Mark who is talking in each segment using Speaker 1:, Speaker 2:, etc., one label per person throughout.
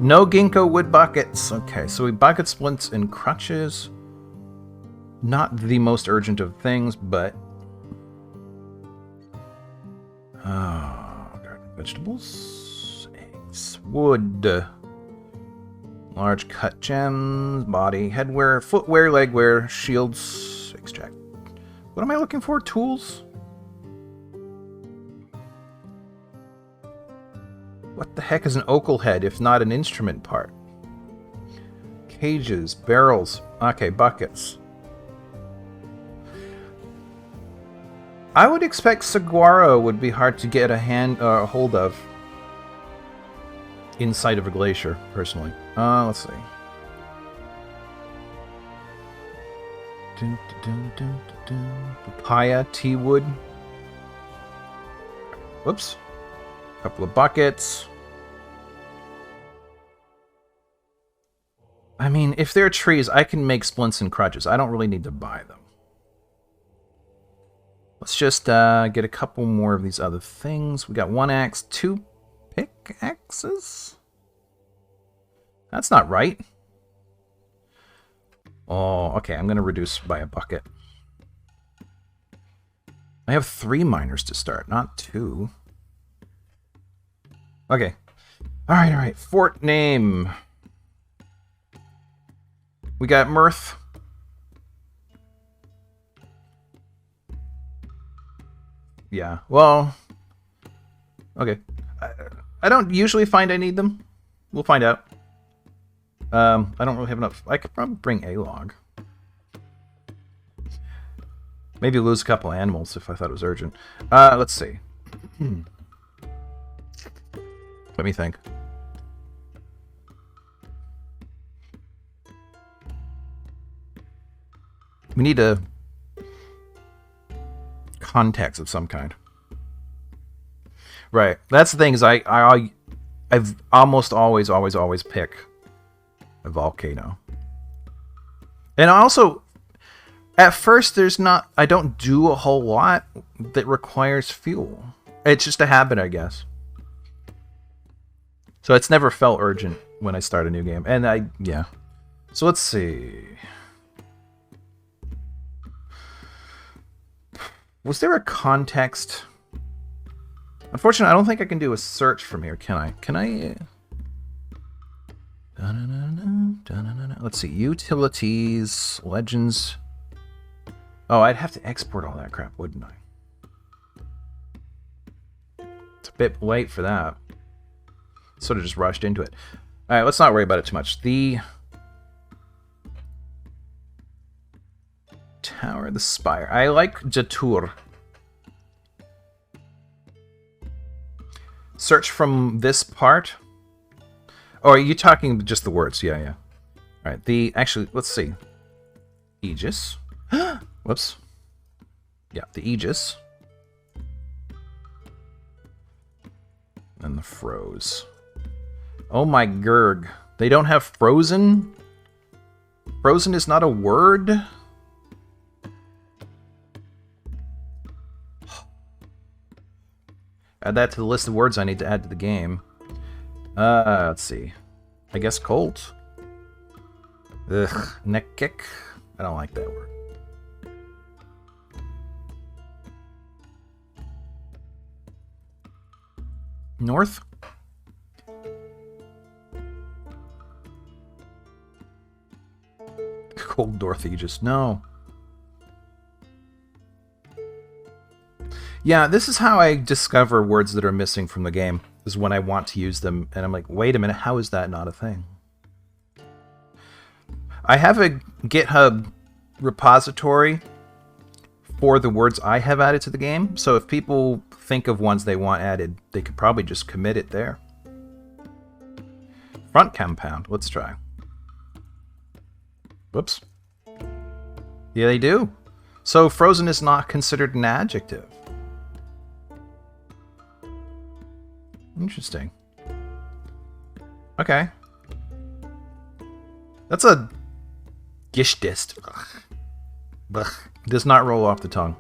Speaker 1: No ginkgo wood buckets. Okay, so we bucket splints and crutches. Not the most urgent of things, but... vegetables, eggs, wood, large cut gems, body, headwear, footwear, legwear, shields, extract. What am I looking for? Tools? What the heck is an ocal head if not an instrument part? Cages, barrels, okay, buckets. I would expect saguaro would be hard to get a hold of inside of a glacier, personally. Let's see. Papaya, tea wood. Whoops. Couple of buckets. I mean, if they're trees, I can make splints and crutches. I don't really need to buy them. Let's just get a couple more of these other things. We got 1 axe, 2 pickaxes? That's not right. Oh, okay, I'm going to reduce by a bucket. I have 3 miners to start, not 2. Okay. Alright. Fort name. We got Mirth. Yeah, well... Okay. I don't usually find I need them. We'll find out. I don't really have enough. I could probably bring a log. Maybe lose a couple animals if I thought it was urgent. Let's see. Let me think. We need a context of some kind. Right. That's the thing is I've almost always pick a volcano. And also, at first I don't do a whole lot that requires fuel. It's just a habit, I guess. So it's never felt urgent when I start a new game. And yeah. So let's see. Was there a context? Unfortunately, I don't think I can do a search from here, can I? Can I? Let's see. Utilities, legends. Oh, I'd have to export all that crap, wouldn't I? It's a bit late for that. Sort of just rushed into it. All right, let's not worry about it too much. The tower, the spire. I like Jatur. Search from this part. Oh, are you talking just the words? Yeah. All right. Actually, let's see. Aegis. Whoops. Yeah, the Aegis. And the froze. Oh my Gurg. They don't have frozen? Frozen is not a word? Add that to the list of words I need to add to the game. Let's see. I guess Colt. Ugh. Neck kick. I don't like that word. North? Cold North Aegis. No. Yeah, this is how I discover words that are missing from the game, is when I want to use them, and I'm like, wait a minute, how is that not a thing? I have a GitHub repository for the words I have added to the game, so if people think of ones they want added, they could probably just commit it there. Front compound, let's try. Whoops. Yeah, they do. So frozen is not considered an adjective. Interesting. Okay. That's a gishtist. Ugh. Does not roll off the tongue.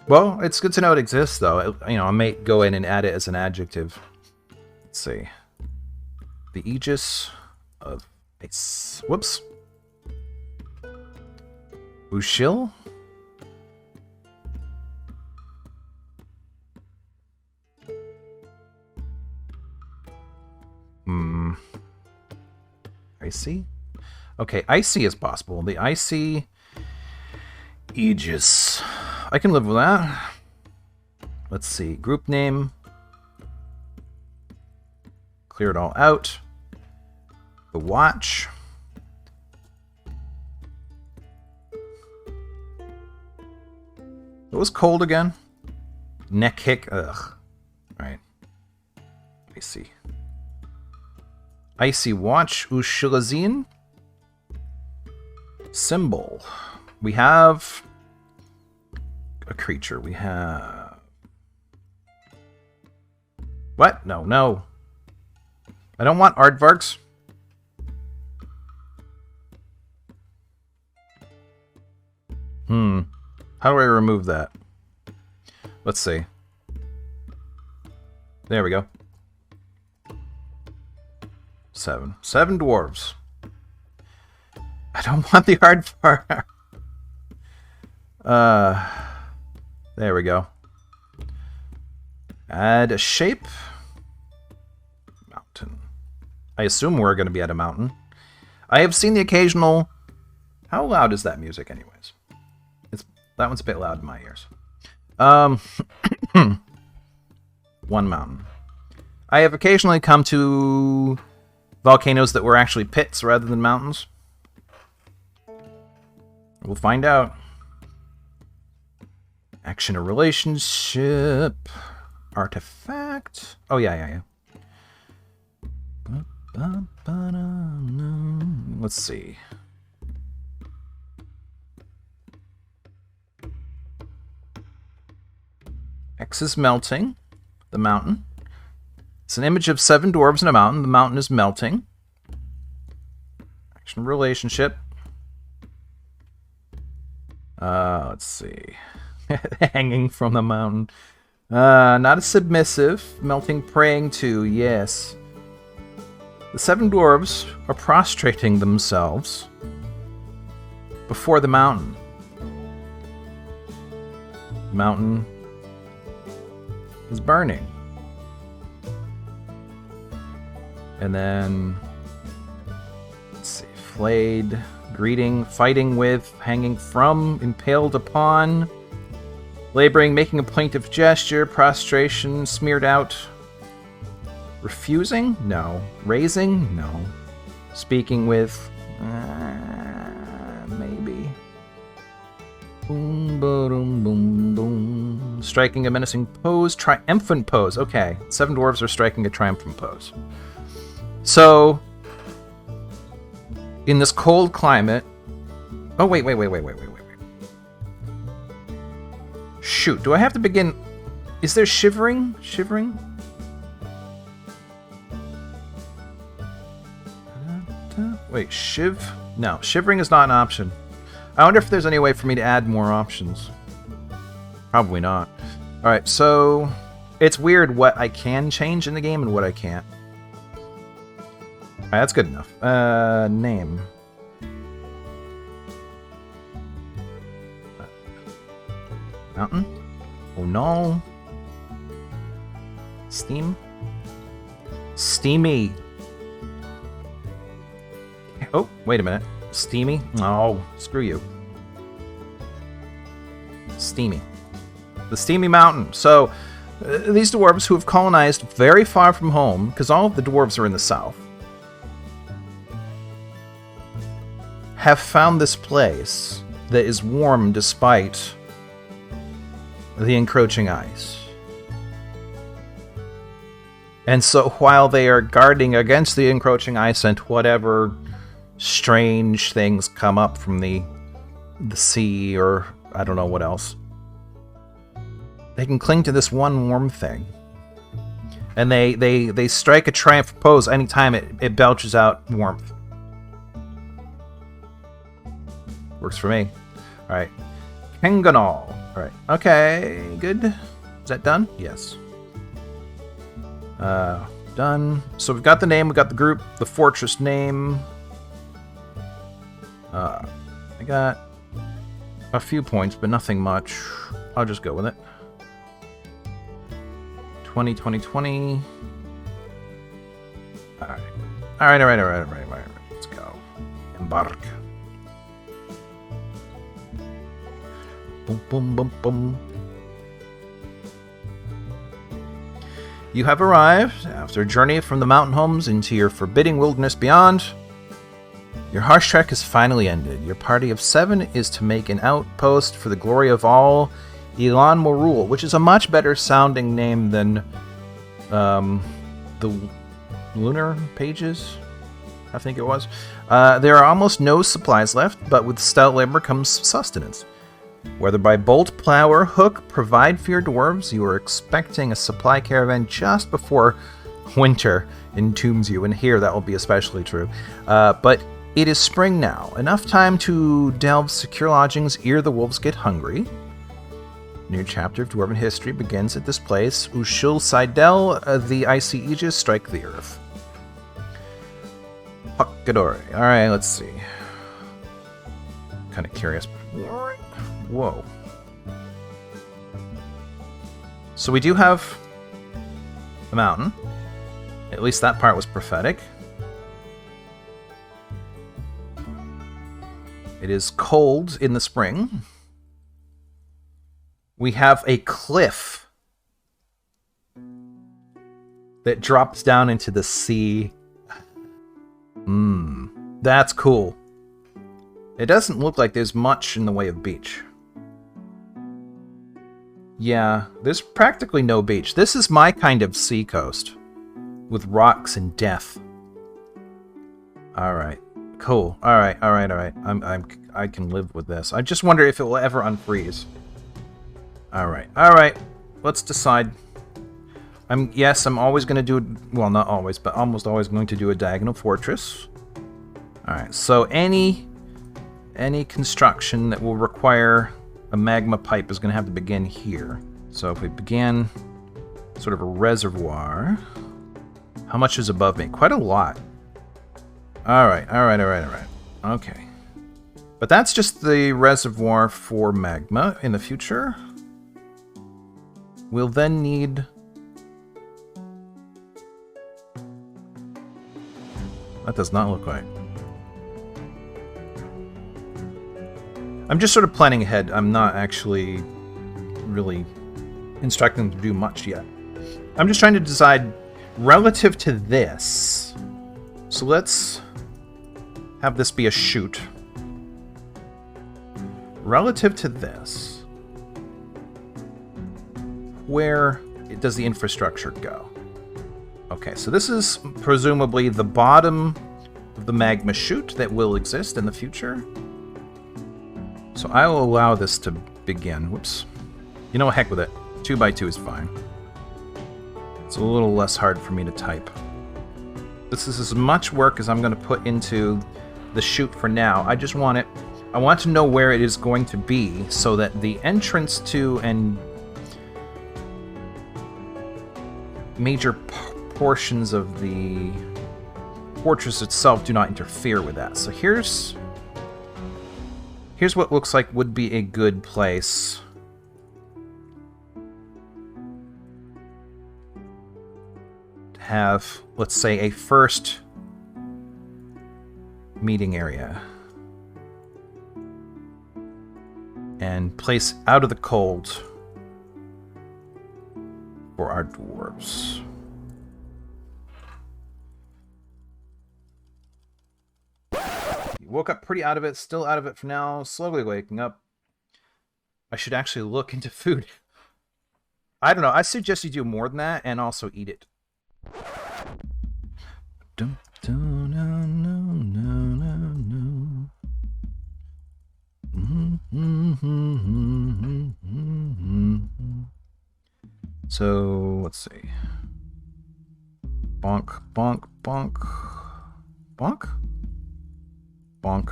Speaker 1: Well, it's good to know it exists, though. You know, I may go in and add it as an adjective. Let's see. The Aegis of Ice. Whoops. Ushil? Icy? Okay, icy is possible. The icy Aegis. I can live with that. Let's see. Group name. Clear it all out. The watch. It was cold again. Neck hick. Ugh. Alright. Icy. Icy watch. Ushilazine. Symbol. We have a creature. We have... What? No, no. I don't want aardvarks. How do I remove that? Let's see. There we go. 7. 7 dwarves. I don't want the aardvark. There we go. Add a shape. Mountain. I assume we're going to be at a mountain. I have seen the occasional... How loud is that music anyways? That one's a bit loud in my ears. One mountain. I have occasionally come to volcanoes that were actually pits rather than mountains. We'll find out. Action or relationship. Artifact. Oh, yeah. Let's see. X is melting. The mountain. It's an image of 7 dwarves in a mountain. The mountain is melting. Action relationship. Let's see. Hanging from the mountain. Not a submissive. Melting, praying to. Yes. The 7 dwarves are prostrating themselves before the mountain. The mountain is burning. And then, let's see, flayed, greeting, fighting with, hanging from, impaled upon, laboring, making a plaintive gesture, prostration, smeared out, refusing? No. Raising? No. Speaking with, maybe. Boom, boom, boom, boom. Striking a menacing pose. Triumphant pose. Okay. 7 dwarves are striking a triumphant pose. So, in this cold climate... Oh, wait. Shoot. Do I have to begin... Is there shivering? Shivering? Wait, shiv? No, shivering is not an option. I wonder if there's any way for me to add more options. Probably not. Alright, so... It's weird what I can change in the game and what I can't. Alright, that's good enough. Name. Mountain? Oh no. Steam? Steamy. Oh, wait a minute. Steamy? Oh, screw you. Steamy. The Steamy Mountain. So, these dwarves who have colonized very far from home, because all of the dwarves are in the south, have found this place that is warm despite the encroaching ice. And so while they are guarding against the encroaching ice and whatever strange things come up from the sea or I don't know what else, they can cling to this one warm thing. And they strike a triumph pose anytime it belches out warmth. Works for me. Alright. Kenganal. Alright. Okay, good. Is that done? Yes. Done. So we've got the name, we've got the group, the fortress name. I got a few points, but nothing much. I'll just go with it. 20, 20, 20. Alright. Alright. Let's go. Embark. Boom, boom, boom, boom. You have arrived after a journey from the mountain homes into your forbidding wilderness beyond. Your harsh trek has finally ended. Your party of 7 is to make an outpost for the glory of all Elan Morul, which is a much better sounding name than the Lunar Pages, I think it was. There are almost no supplies left, but with stout labor comes sustenance. Whether by bolt, plow, or hook, provide for your dwarves. You are expecting a supply caravan just before winter entombs you, and here that will be especially true. But it is spring now. Enough time to delve secure lodgings ere the wolves get hungry. New chapter of Dwarven history begins at this place. Ushul Seidel, the icy Aegis, strike the earth. Huckadori. Alright, let's see. Kind of curious. Whoa. So we do have the mountain. At least that part was prophetic. It is cold in the spring. We have a cliff that drops down into the sea. That's cool. It doesn't look like there's much in the way of beach. Yeah, there's practically no beach. This is my kind of sea coast, with rocks and death. Alright, cool. Alright. I can live with this. I just wonder if it will ever unfreeze. Alright. Let's decide. I'm always going to do, well, not always, but almost always going to do a diagonal fortress. Alright, so any construction that will require a magma pipe is going to have to begin here. So if we began sort of a reservoir, how much is above me? Quite a lot. Alright. Okay. But that's just the reservoir for magma. In the future, we'll then need... That does not look right. I'm just sort of planning ahead. I'm not actually really instructing them to do much yet. I'm just trying to decide relative to this. So let's have this be a chute. Relative to this, where does the infrastructure go? Okay, so this is presumably the bottom of the magma chute that will exist in the future. So I will allow this to begin. Whoops. You know what, heck with it. 2x2 is fine. It's a little less hard for me to type. This is as much work as I'm going to put into the chute for now. I just want it... I want to know where it is going to be so that the entrance to and major portions of the fortress itself do not interfere with that. So here's what looks like would be a good place. To have, let's say, a first meeting area. And place out of the cold for our dwarves. Woke up pretty out of it, still out of it for now, slowly waking up. I should actually look into food. I don't know, I suggest you do more than that and also eat it. So, let's see. Bonk, bonk, bonk. Bonk? Bonk.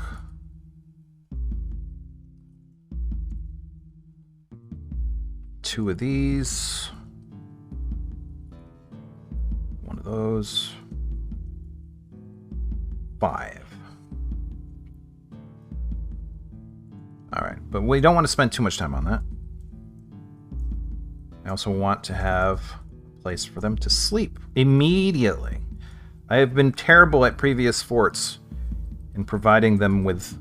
Speaker 1: 2 of these. 1 of those. 5. Alright, but we don't want to spend too much time on that. I also want to have a place for them to sleep immediately. I have been terrible at previous forts in providing them with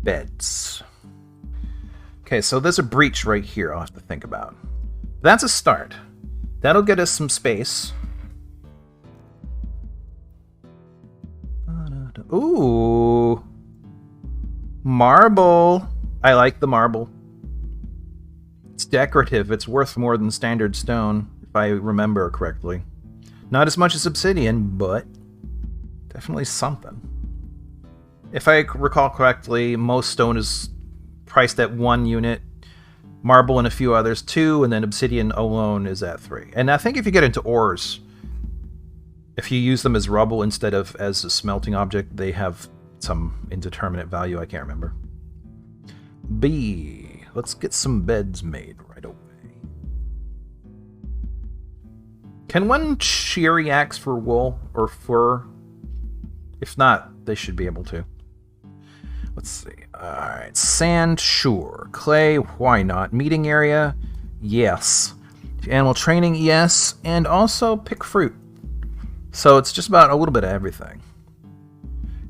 Speaker 1: beds. Okay, so there's a breach right here I'll have to think about. That's a start. That'll get us some space. Ooh. Marble. I like the marble. It's decorative. It's worth more than standard stone, if I remember correctly. Not as much as obsidian, but definitely something. If I recall correctly, most stone is priced at 1 unit, marble and a few others 2, and then obsidian alone is at 3. And I think if you get into ores, if you use them as rubble instead of as a smelting object, they have some indeterminate value. I can't remember. B. Let's get some beds made right away. Can one shear axe for wool or fur? If not, they should be able to. Let's see. Alright. Sand, sure. Clay, why not? Meeting area, yes. Animal training, yes. And also pick fruit. So it's just about a little bit of everything.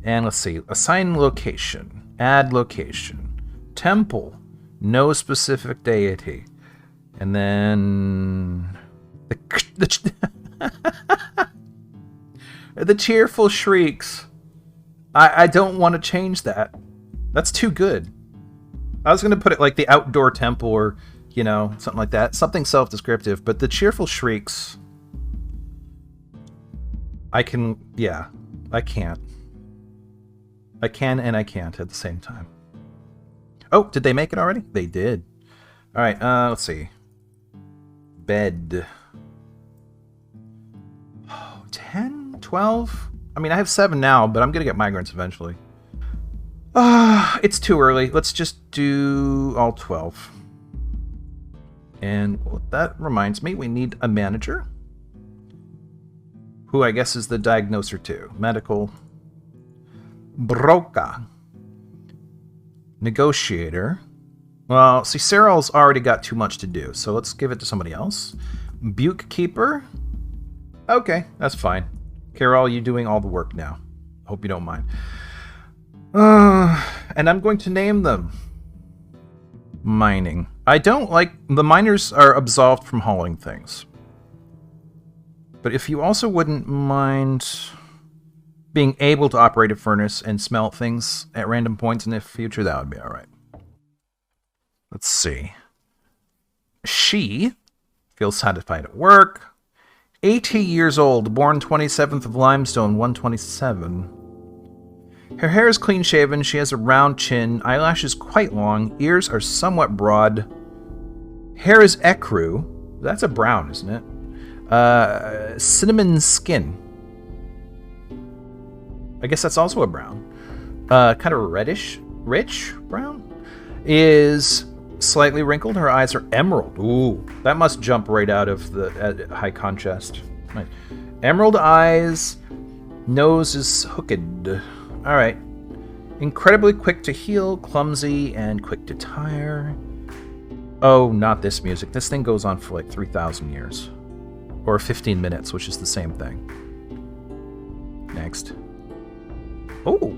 Speaker 1: And let's see. Assign location. Add location. Temple. No specific deity. And then... The cheerful shrieks. I don't want to change that. That's too good. I was going to put it like the outdoor temple or, you know, something like that. Something self-descriptive. But the cheerful shrieks... I can't. I can and I can't at the same time. Oh, did they make it already? They did. Alright, let's see. Bed. 10? 12? I mean, I have 7 now, but I'm gonna get migrants eventually. It's too early. Let's just do all 12. And that reminds me, we need a manager. Who I guess is the diagnoser too. Medical. Broca. Negotiator. Well, see, Cyril's already got too much to do, so let's give it to somebody else. Buke Keeper. Okay, that's fine. Carol, you're doing all the work now. Hope you don't mind. And I'm going to name them. Mining. I don't like... The miners are absolved from hauling things. But if you also wouldn't mind being able to operate a furnace and smelt things at random points in the future, that would be alright. Let's see. She feels satisfied at work. 80 years old, born 27th of Limestone, 127. Her hair is clean-shaven, she has a round chin, eyelashes quite long, ears are somewhat broad. Hair is ecru. That's a brown, isn't it? Cinnamon skin. I guess that's also a brown. Kind of reddish, rich brown. Is slightly wrinkled. Her eyes are emerald. Ooh, that must jump right out of the high contrast. Right. Emerald eyes. Nose is hooked. All right. Incredibly quick to heal, clumsy, and quick to tire. Oh, not this music. This thing goes on for like 3,000 years. Or 15 minutes, which is the same thing. Next. Oh!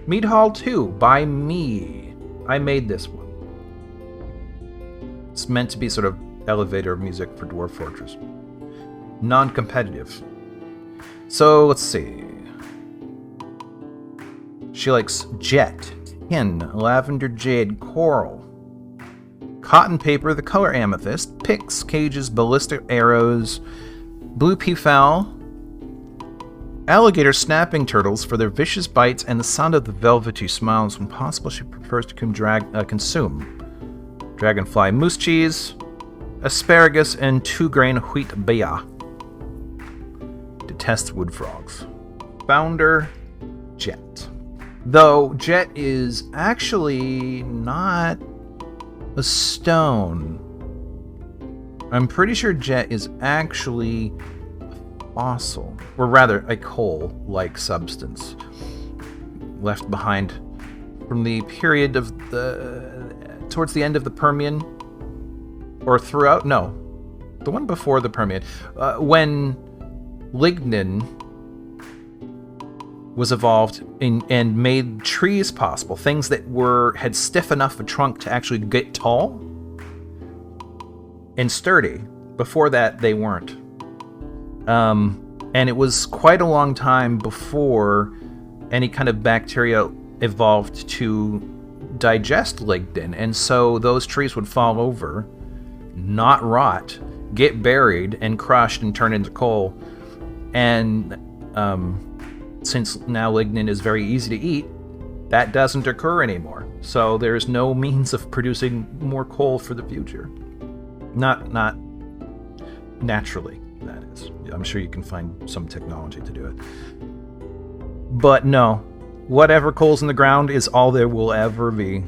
Speaker 1: Mead Hall 2 by me. I made this one. It's meant to be sort of elevator music for Dwarf Fortress. Non-competitive. So, let's see. She likes jet, tin, lavender jade, coral. Cotton paper, the color amethyst, picks, cages, ballistic arrows, blue peafowl, alligator snapping turtles for their vicious bites and the sound of the velvety smiles. When possible, she prefers to consume dragonfly moose cheese, asparagus, and 2-grain wheat baya. Detests wood frogs. Founder, Jet. Though Jet is actually not a stone. I'm pretty sure jet is actually a fossil, or rather a coal-like substance left behind from the period of towards the end of the Permian, or throughout, no, the one before the Permian, when lignin was evolved and made trees possible, things that had stiff enough a trunk to actually get tall and sturdy. Before that, they weren't. And it was quite a long time before any kind of bacteria evolved to digest lignin, and so those trees would fall over, not rot, get buried and crushed and turn into coal. And since now lignin is very easy to eat, that doesn't occur anymore. So there's no means of producing more coal for the future. Not naturally, that is. I'm sure you can find some technology to do it. But no, whatever coal's in the ground is all there will ever be.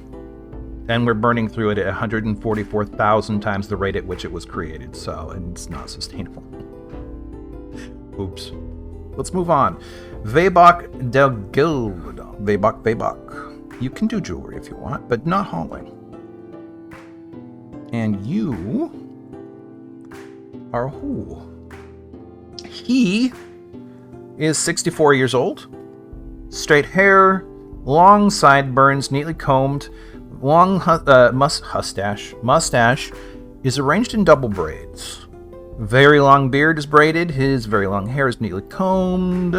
Speaker 1: And we're burning through it at 144,000 times the rate at which it was created, so it's not sustainable. Oops. Let's move on. Vebok del Guild. Vebok. You can do jewelry if you want, but not hauling. And you are who? He is 64 years old. Straight hair, long sideburns, neatly combed, long mustache is arranged in double braids. Very long beard is braided, his very long hair is neatly combed,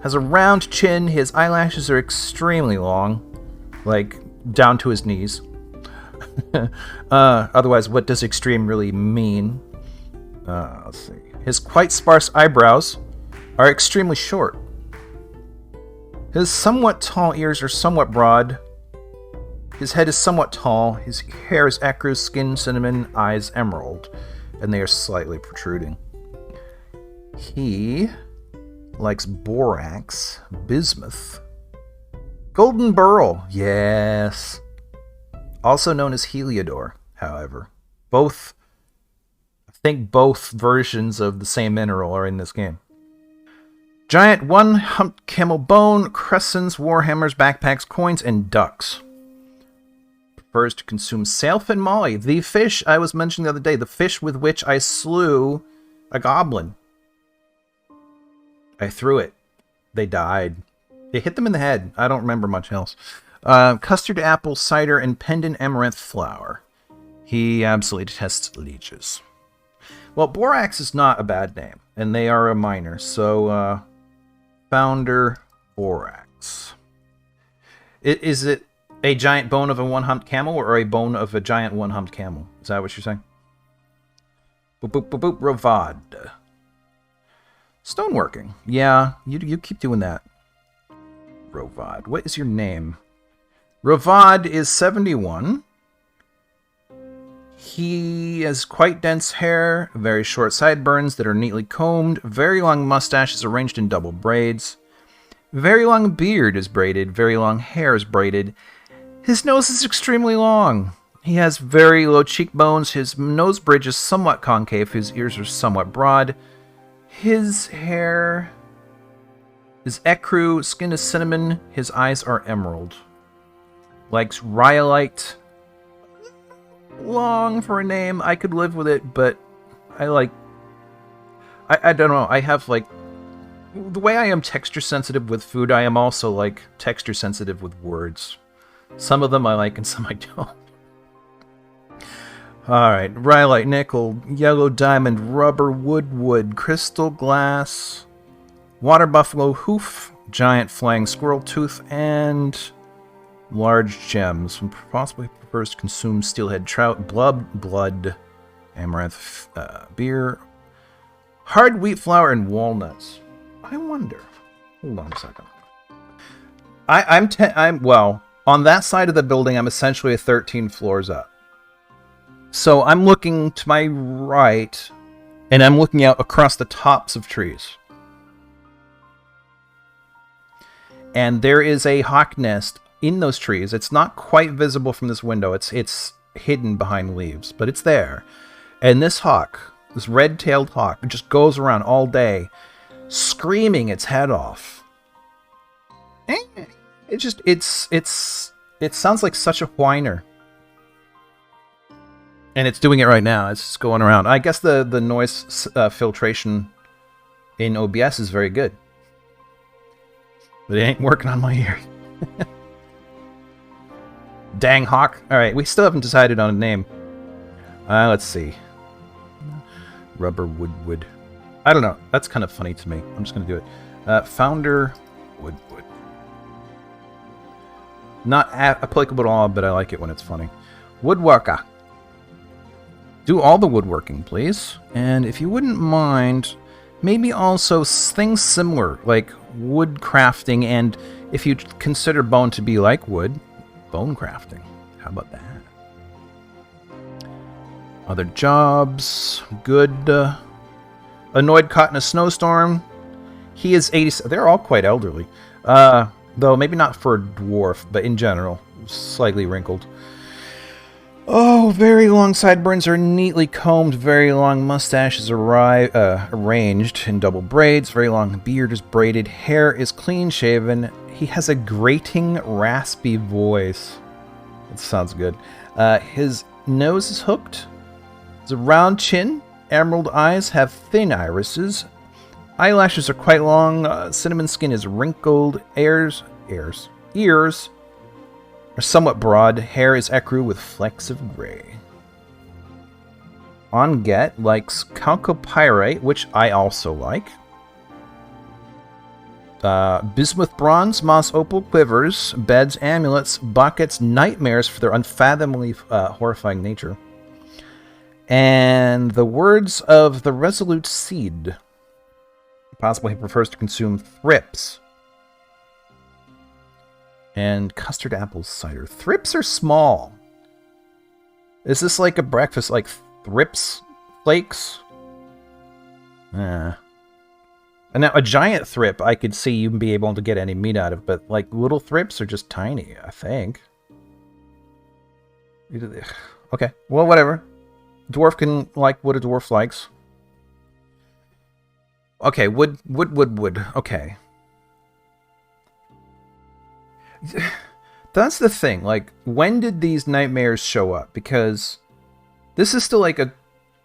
Speaker 1: has a round chin, his eyelashes are extremely long, like down to his knees. Otherwise, what does extreme really mean? Let's see. His quite sparse eyebrows are extremely short. His somewhat tall ears are somewhat broad. His head is somewhat tall. His hair is ecru, skin cinnamon, eyes emerald, and they are slightly protruding. He likes borax, bismuth, golden beryl, yes. Also known as Heliodor, however. I think both versions of the same mineral are in this game. Giant one-humped camel bone, crescents, warhammers, backpacks, coins, and ducks. Prefers to consume sailfin molly, the fish I was mentioning the other day, the fish with which I slew a goblin. I threw it. They died. It hit them in the head. I don't remember much else. Custard apple, cider, and pendant amaranth flour. He absolutely detests leeches. Well, borax is not a bad name, and they are a miner, so Founder borax. Is it a giant bone of a one-humped camel or a bone of a giant one-humped camel? Is that what you're saying? Boop, boop, boop, boop, Ravad. Stoneworking. Yeah, you keep doing that. Ravad. What is your name? Ravad is 71. He has quite dense hair, very short sideburns that are neatly combed, very long mustaches arranged in double braids. Very long beard is braided, very long hair is braided. His nose is extremely long. He has very low cheekbones, his nose bridge is somewhat concave, his ears are somewhat broad. His hair is ecru, skin is cinnamon, his eyes are emerald. Likes rhyolite. Long for a name. I could live with it, but I don't know. I have like the way I am texture sensitive with food, I am also like texture sensitive with words. Some of them I like and some I don't. Alright, rhyolite, nickel, yellow diamond, rubber, wood, crystal glass, water buffalo hoof, giant flying squirrel tooth, and large gems. Possibly prefers to consume steelhead trout, blood, amaranth, beer, hard wheat flour, and walnuts. I wonder. Hold on a second. Well, on that side of the building, I'm essentially 13 floors up. So I'm looking to my right, and I'm looking out across the tops of trees. And there is a hawk nest in those trees. It's not quite visible from this window. It's hidden behind leaves, but it's there. And this hawk, this red-tailed hawk, just goes around all day screaming its head off. It sounds like such a whiner. And it's doing it right now. It's just going around. I guess the noise filtration in OBS is very good. But it ain't working on my ears. Dang hawk. Alright, we still haven't decided on a name. Let's see. Rubber wood. I don't know. That's kind of funny to me. I'm just going to do it. Founder wood. Not applicable at all, but I like it when it's funny. Woodworker. Do all the woodworking, please. And if you wouldn't mind, maybe also things similar, like wood crafting, and if you consider bone to be like wood, bone crafting. How about that? Other jobs. Good. Annoyed caught in a snowstorm. He is 80. They're all quite elderly. Though maybe not for a dwarf, but in general, slightly wrinkled. Oh, very long sideburns are neatly combed. Very long mustaches arranged in double braids. Very long beard is braided. Hair is clean shaven. He has a grating, raspy voice. That sounds good. His nose is hooked. It's a round chin. Emerald eyes have thin irises. Eyelashes are quite long. Cinnamon skin is wrinkled. Ears are somewhat broad. Hair is ecru with flecks of gray. On Get likes chalcopyrite, which I also like. Bismuth bronze, moss opal, quivers, beds, amulets, buckets, nightmares for their unfathomably horrifying nature. And the words of the resolute seed. Possibly he prefers to consume thrips. And custard apple cider. Thrips are small. Is this like a breakfast, like thrips flakes? And now a giant thrip, I could see you be able to get any meat out of, but like little thrips are just tiny, I think. Okay, well, whatever. Dwarf can like what a dwarf likes. Okay, wood. Okay. That's the thing. Like, when did these nightmares show up? Because this is still like a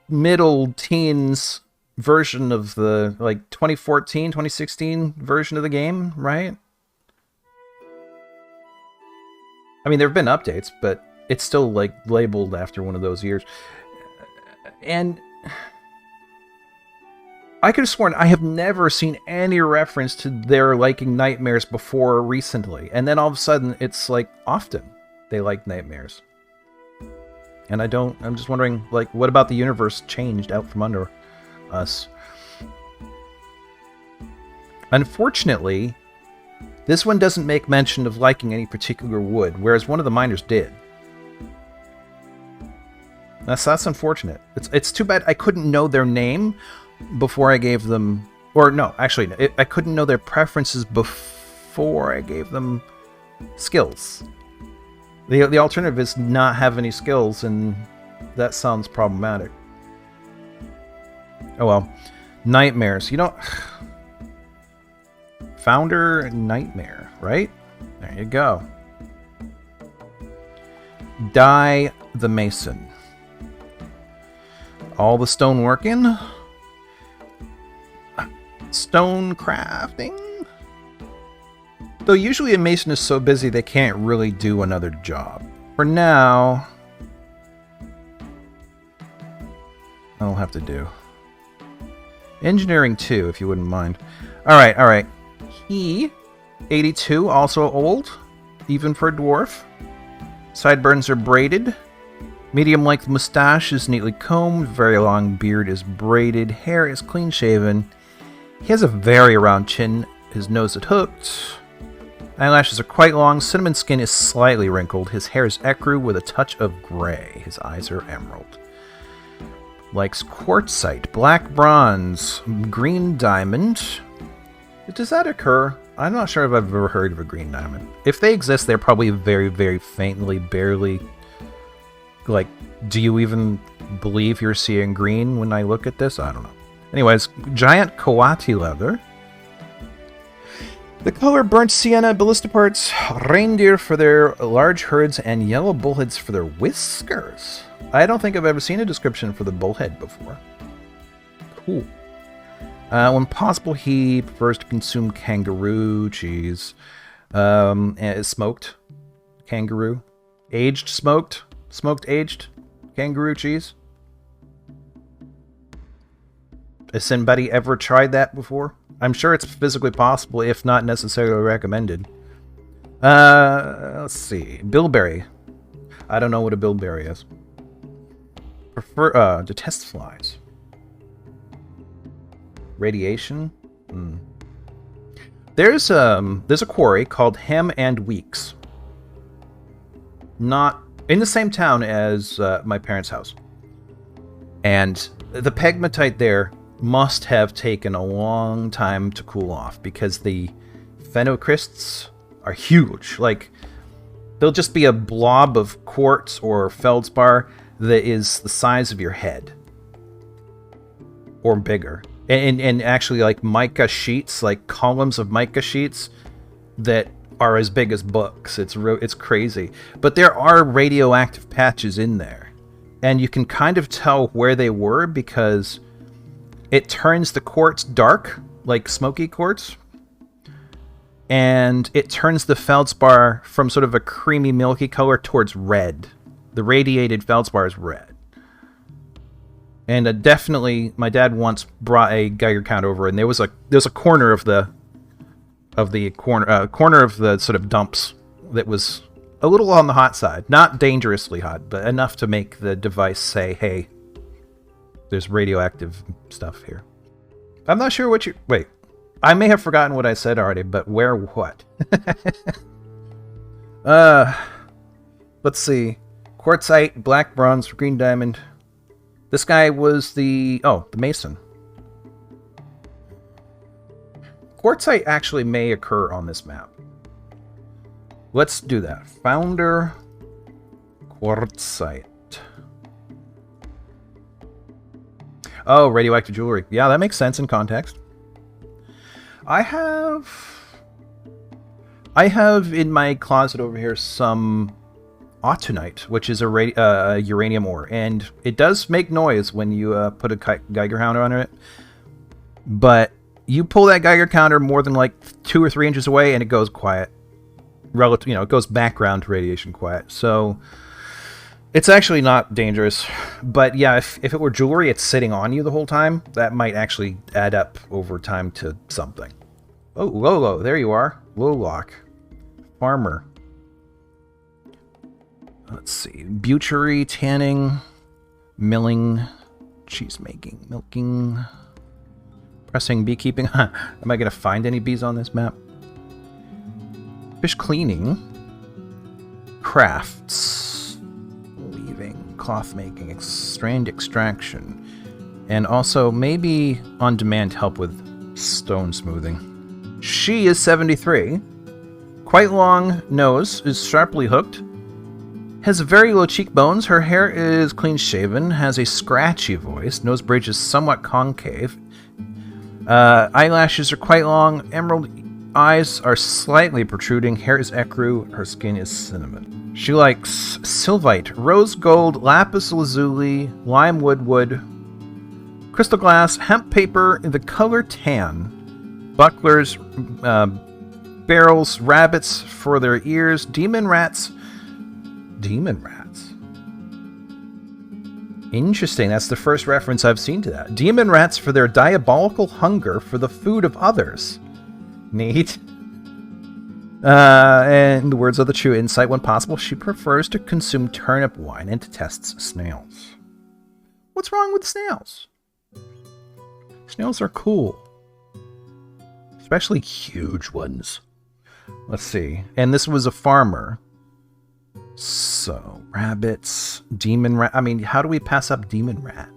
Speaker 1: middle teens version of the, like, 2014, 2016 version of the game, right? I mean, there have been updates, but it's still, like, labeled after one of those years. And I could have sworn I have never seen any reference to their liking nightmares before recently. And then all of a sudden, it's like, often they like nightmares. And I'm just wondering, like, what about the universe changed out from under us? Unfortunately, this one doesn't make mention of liking any particular wood, whereas one of the miners did. That's unfortunate. It's too bad I couldn't know their name before I gave them... Or no, actually, I couldn't know their preferences before I gave them skills. The alternative is not have any skills, and that sounds problematic. Oh well. Nightmares. You don't... Founder Nightmare, right? There you go. Die the Mason. All the stone working. Stone crafting. Though usually a mason is so busy they can't really do another job. For now, I'll have to do engineering 2, if you wouldn't mind. Alright. He, 82, also old, even for a dwarf. Sideburns are braided. Medium-length mustache is neatly combed. Very long beard is braided. Hair is clean-shaven. He has a very round chin. His nose is hooked. Eyelashes are quite long. Cinnamon skin is slightly wrinkled. His hair is ecru with a touch of gray. His eyes are emerald. Likes quartzite, black bronze, green diamond. Does that occur? I'm not sure if I've ever heard of a green diamond. If they exist, they're probably very, very faintly, barely Like, do you even believe you're seeing green when I look at this? I don't know. Anyways, giant coati leather. The color burnt sienna, ballista parts, reindeer for their large herds, and yellow bullheads for their whiskers. I don't think I've ever seen a description for the bullhead before. Cool. When possible, he prefers to consume kangaroo cheese. Smoked kangaroo. Aged smoked. Smoked aged kangaroo cheese. Has anybody ever tried that before? I'm sure it's physically possible, if not necessarily recommended. Let's see. Bilberry. I don't know what a bilberry is. Detest flies. Radiation. There's a quarry called Hem and Weeks. Not in the same town as my parents' house. And the pegmatite there must have taken a long time to cool off because the phenocrysts are huge. Like, there'll just be a blob of quartz or feldspar that is the size of your head or bigger. And actually, like, mica sheets, like columns of mica sheets that are as big as books. It's crazy. But there are radioactive patches in there. And you can kind of tell where they were because it turns the quartz dark, like smoky quartz. And it turns the feldspar from sort of a creamy, milky color towards red. The radiated feldspar is red. And definitely, my dad once brought a Geiger count over, and there was a corner of the corner of the sort of dumps that was a little on the hot side, not dangerously hot, but enough to make the device say, "Hey, there's radioactive stuff here." I'm not sure what you... Wait. I may have forgotten what I said already, but where what? Let's see. Quartzite, black bronze, green diamond. This guy was the mason. Quartzite actually may occur on this map. Let's do that. Founder quartzite. Oh, radioactive jewelry. Yeah, that makes sense in context. I have in my closet over here some autunite, which is a uranium ore, and it does make noise when you put a Geiger counter on it. But you pull that Geiger counter more than like 2 or 3 inches away, and it goes quiet. It goes background radiation quiet. So it's actually not dangerous. But yeah, if it were jewelry, it's sitting on you the whole time. That might actually add up over time to something. Oh, Lolo, there you are. Lolock. Farmer. Let's see. Butchery, tanning, milling, cheese making, milking, pressing, beekeeping. Am I going to find any bees on this map? Fish cleaning, crafts, weaving, cloth making, strand extraction, and also maybe on-demand help with stone smoothing. She is 73, quite long nose, is sharply hooked, has very low cheekbones, her hair is clean-shaven, has a scratchy voice, nose bridge is somewhat concave, eyelashes are quite long, emerald eyes are slightly protruding, hair is ecru, her skin is cinnamon. She likes sylvite, rose gold, lapis lazuli, lime wood, crystal glass, hemp paper, the color tan, bucklers, barrels, rabbits for their ears, demon rats. Demon rats? Interesting, that's the first reference I've seen to that. Demon rats for their diabolical hunger for the food of others. Neat. And the words of the true insight, when possible, she prefers to consume turnip wine and detests snails. What's wrong with snails? Snails are cool. Especially huge ones. Let's see. And this was a farmer. So, rabbits, demon rat. I mean, how do we pass up demon rat?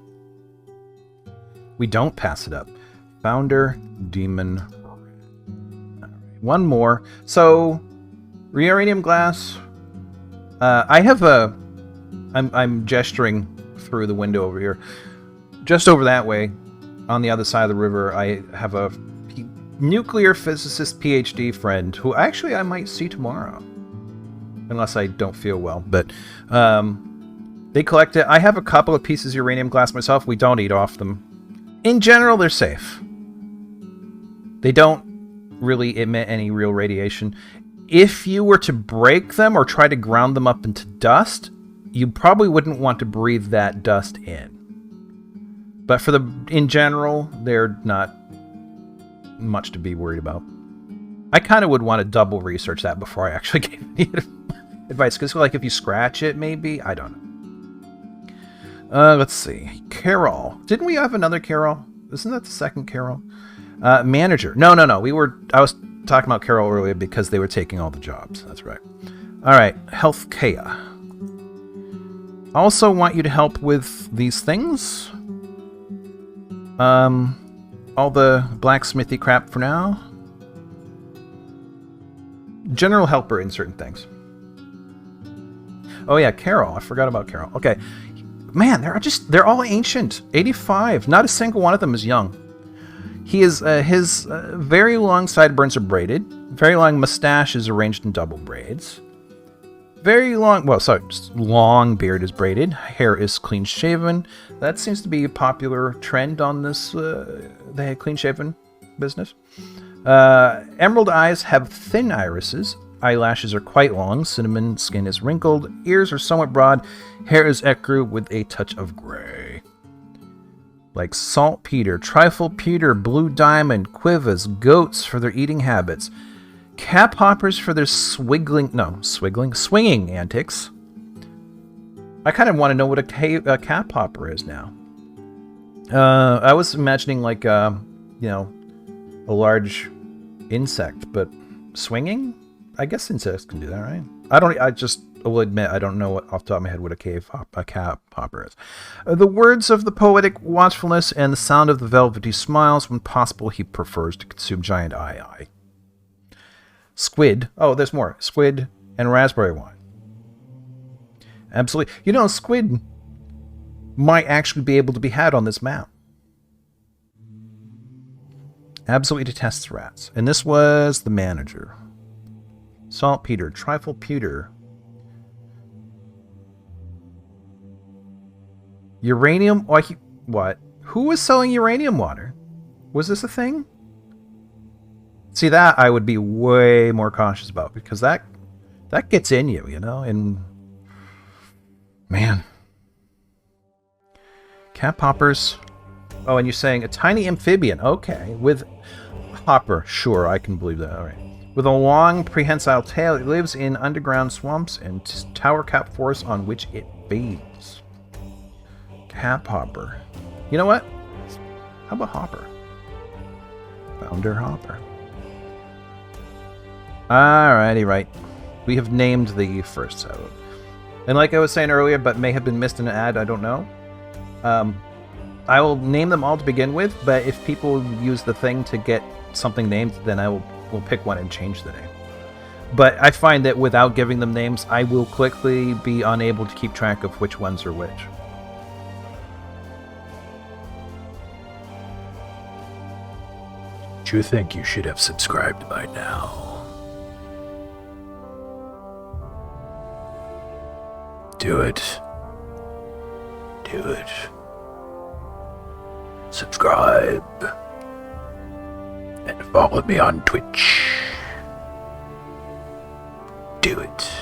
Speaker 1: We don't pass it up. Founder, demon rat. One more. So, uranium glass. I have I'm gesturing through the window over here. Just over that way, on the other side of the river, I have a nuclear physicist PhD friend who actually I might see tomorrow. Unless I don't feel well. But they collect it. I have a couple of pieces of uranium glass myself. We don't eat off them. In general, they're safe. They don't really emit any real radiation. If you were to break them or try to ground them up into dust, you probably wouldn't want to breathe that dust in. But in general, they're not much to be worried about. I kind of would want to double research that before I actually gave any advice. Because like if you scratch it, maybe? I don't know. Let's see. Carol. Didn't we have another Carol? Isn't that the second Carol? Manager. No. I was talking about Carol earlier because they were taking all the jobs. That's right. All right. Health Kea. Also want you to help with these things. All the blacksmithy crap for now. General helper in certain things. Oh yeah, Carol. I forgot about Carol. Okay. Man, they're all ancient. 85. Not a single one of them is young. He is, his very long sideburns are braided. Very long mustache is arranged in double braids. Just long beard is braided. Hair is clean shaven. That seems to be a popular trend on this, the clean shaven business. Emerald eyes have thin irises. Eyelashes are quite long. Cinnamon skin is wrinkled. Ears are somewhat broad. Hair is ecru with a touch of gray. Like saltpeter, trifle pewter, blue diamond, quivas, goats for their eating habits. Cap hoppers for their swinging antics. I kind of want to know what a cap hopper is now. I was imagining like, a large insect, but swinging? I guess insects can do that, right? I will admit, I don't know off the top of my head what a cap hopper is. The words of the poetic watchfulness and the sound of the velvety smiles. When possible, he prefers to consume giant eye. Squid. Oh, there's more. Squid and raspberry wine. Absolutely. Squid might actually be able to be had on this map. Absolutely detests rats. And this was the manager. Saltpeter, trifle pewter. Uranium? What? Who was selling uranium water? Was this a thing? See, that I would be way more cautious about, because that gets in you, and man. Cap hoppers. Oh, and you're saying a tiny amphibian. Okay, with hopper. Sure, I can believe that. All right. With a long, prehensile tail, it lives in underground swamps and tower cap forests on which it feeds. Cap hopper. You know what? How about hopper? Founder hopper. Alrighty, right. We have named the first settle. And like I was saying earlier, but may have been missed in an ad, I don't know. I will name them all to begin with, but if people use the thing to get something named, then we'll pick one and change the name. But I find that without giving them names, I will quickly be unable to keep track of which ones are which. Do you think you should have subscribed by now? Do it. Do it. Subscribe. And follow me on Twitch. Do it.